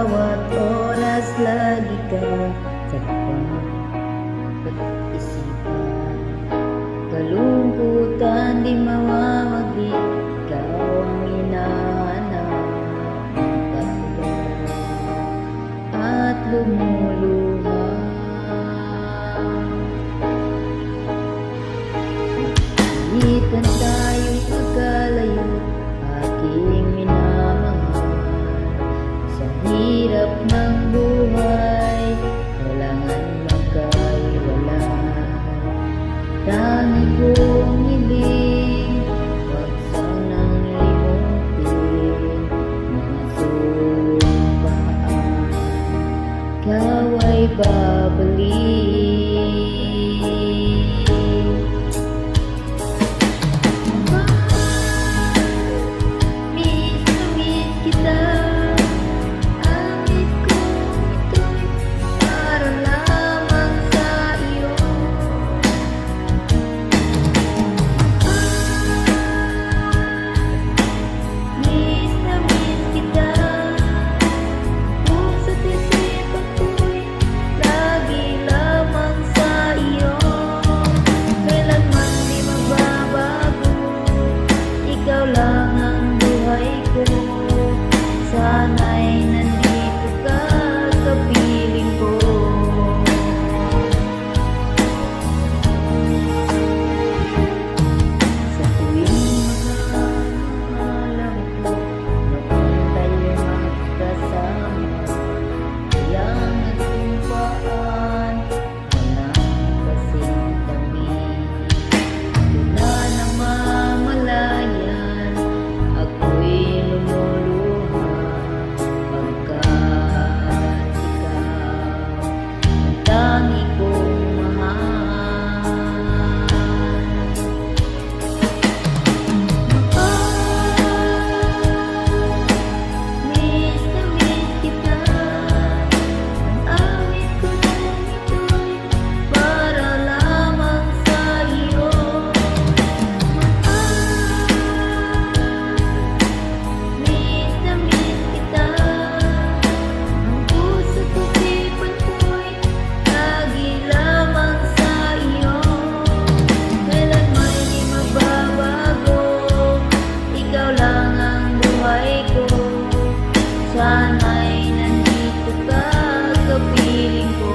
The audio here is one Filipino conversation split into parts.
bawat oras lagi ka sa pag-isipan. Kalungkutan di mawawagi, ikaw ang hinahanap at lumuluha. Ikan tayo'y magkalayo, aking minamahal. Sa hirap ng buhay, kailangan magkaiwalay. Tangi kong hiling, huwag sanang limutin mga sumpaan. Ikaw ay babalik. Sana'y nandito ka sa piling ko. Sa tuwing magkakalam ko, noon tayo'y magkasama. Kaya nagsumpaan, walang kasing kami. Wala nang mamalayan, ako'y lumuluha. Tangi kong mahal. Miss na miss kita. Ang awit ko ito'y para lamang sa iyo. Miss na miss kita. Ang puso ko sipan ko'y lagi lamang sa iyo. Kailan may di magbabago, ikaw lang ang buhay ko. Sana'y nandito ka sa piling ko.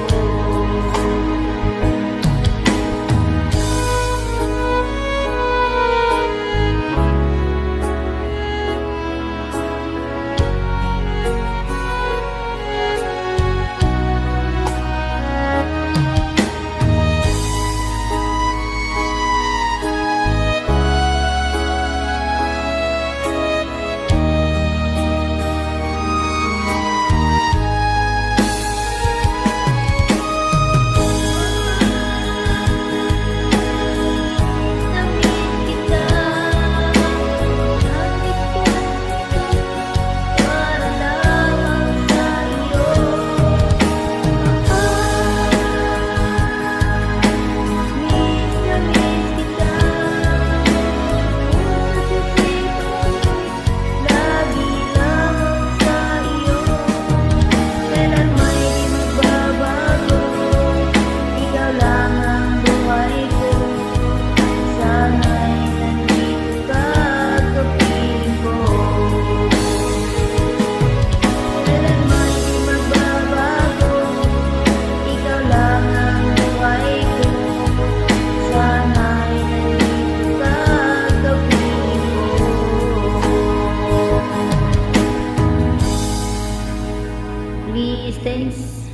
Please, thanks.